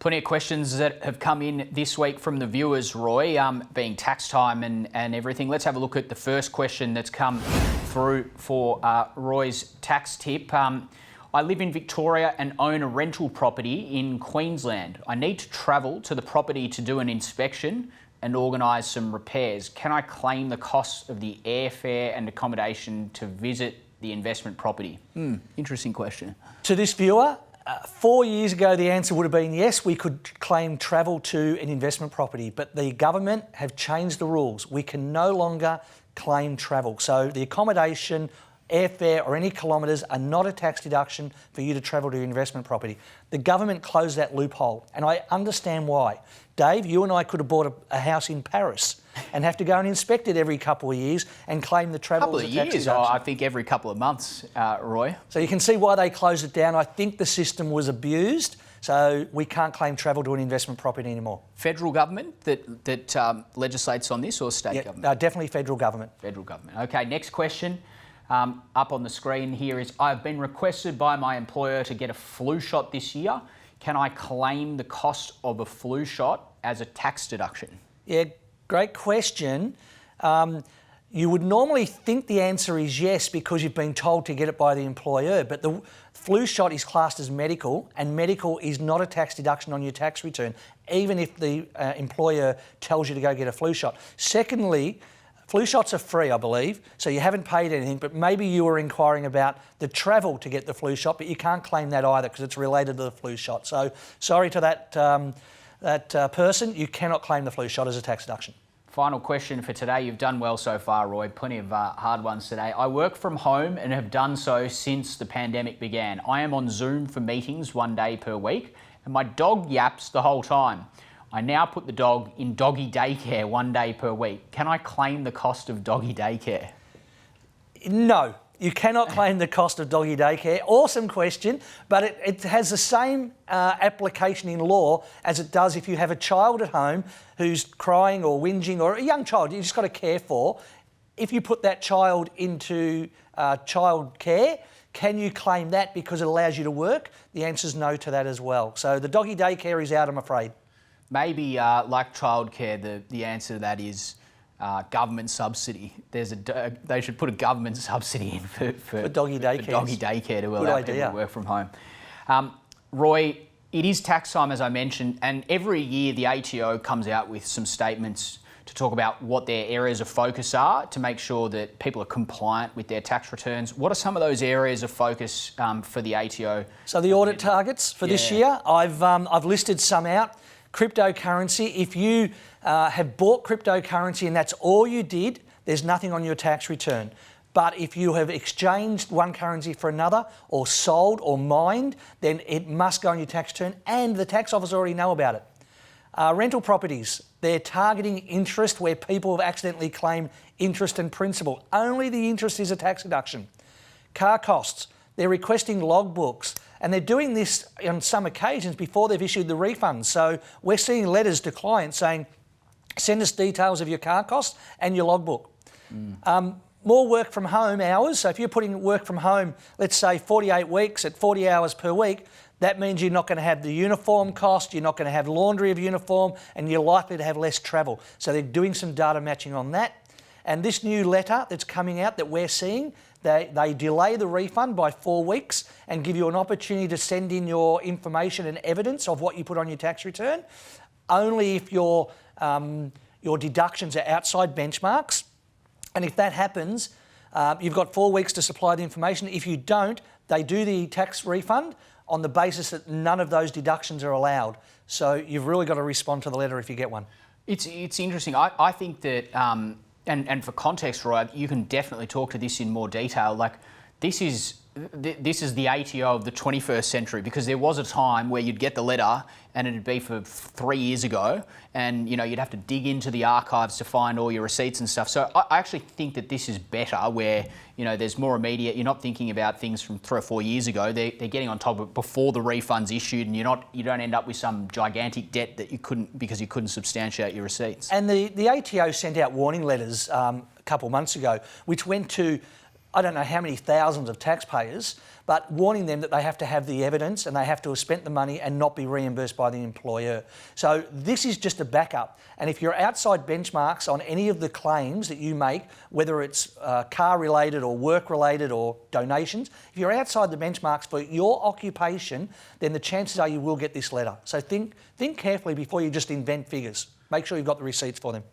Plenty of questions that have come in this week from the viewers, Roy, being tax time and everything. Let's have a look at the first question that's come through for Roy's tax tip. I live in Victoria and own a rental property in Queensland. I need to travel to the property to do an inspection and organise some repairs. Can I claim the costs of the airfare and accommodation to visit the investment property? Interesting question. To this viewer, 4 years ago the answer would have been yes, we could claim travel to an investment property, but the government have changed the rules. We can no longer claim travel. So the accommodation, airfare or any kilometres are not a tax deduction for you to travel to your investment property. The government closed that loophole and I understand why. Dave, you and I could have bought a house in Paris and have to go and inspect it every couple of years and claim the travel as a tax deduction. I think every couple of months, Roy. So you can see why they closed it down. I think the system was abused, so we can't claim travel to an investment property anymore. Federal government that legislates on this, or state government? Definitely federal government. Federal government. Okay, next question. Up on the screen here is, I've been requested by my employer to get a flu shot this year. Can I claim the cost of a flu shot as a tax deduction? Yeah, great question. You would normally think the answer is yes because you've been told to get it by the employer, but the flu shot is classed as medical and medical is not a tax deduction on your tax return, even if the employer tells you to go get a flu shot. Secondly, flu shots are free, I believe, so you haven't paid anything, but maybe you were inquiring about the travel to get the flu shot, but you can't claim that either because it's related to the flu shot. So sorry to that person, you cannot claim the flu shot as a tax deduction. Final question for today. You've done well so far, Roy. Plenty of hard ones today. I work from home and have done so since the pandemic began. I am on Zoom for meetings 1 day per week and my dog yaps the whole time. I now put the dog in doggy daycare 1 day per week. Can I claim the cost of doggy daycare? No, you cannot claim the cost of doggy daycare. Awesome question, but it has the same application in law as it does if you have a child at home who's crying or whinging, or a young child you just got to care for. If you put that child into child care, can you claim that because it allows you to work? The answer is no to that as well. So the doggy daycare is out, I'm afraid. Maybe, like childcare, the answer to that is government subsidy. They should put a government subsidy in for doggy daycare. For doggy daycare to allow people to work from home. Roy, it is tax time, as I mentioned, and every year the ATO comes out with some statements to talk about what their areas of focus are to make sure that people are compliant with their tax returns. What are some of those areas of focus for the ATO? So the audit targets for this year, I've listed some out. Cryptocurrency, if you have bought cryptocurrency and that's all you did, there's nothing on your tax return. But if you have exchanged one currency for another or sold or mined, then it must go on your tax return and the tax office already know about it. Rental properties, they're targeting interest where people have accidentally claimed interest and principal. Only the interest is a tax deduction. Car costs, they're requesting logbooks. And they're doing this on some occasions before they've issued the refund. So we're seeing letters to clients saying, send us details of your car costs and your logbook. More work from home hours. So if you're putting work from home, let's say 48 weeks at 40 hours per week, that means you're not going to have the uniform cost, you're not going to have laundry of uniform, and you're likely to have less travel. So they're doing some data matching on that. And this new letter that's coming out that we're seeing, they delay the refund by 4 weeks and give you an opportunity to send in your information and evidence of what you put on your tax return, only if your deductions are outside benchmarks. And if that happens, you've got 4 weeks to supply the information. If you don't, they do the tax refund on the basis that none of those deductions are allowed. So you've really got to respond to the letter if you get one. It's interesting. I think that... And for context, Roy, you can definitely talk to this in more detail. Like, this is the ATO of the 21st century, because there was a time where you'd get the letter and it'd be for 3 years ago, and you'd have to dig into the archives to find all your receipts and stuff. So I actually think that this is better, where there's more immediate. You're not thinking about things from 3 or 4 years ago. They're getting on top of it before the refund's issued, and you don't end up with some gigantic debt that you couldn't substantiate your receipts. And the ATO sent out warning letters a couple of months ago, which went to I don't know how many thousands of taxpayers, but warning them that they have to have the evidence and they have to have spent the money and not be reimbursed by the employer. So this is just a backup. And if you're outside benchmarks on any of the claims that you make, whether it's car related or work related or donations, if you're outside the benchmarks for your occupation, then the chances are you will get this letter. So think carefully before you just invent figures. Make sure you've got the receipts for them.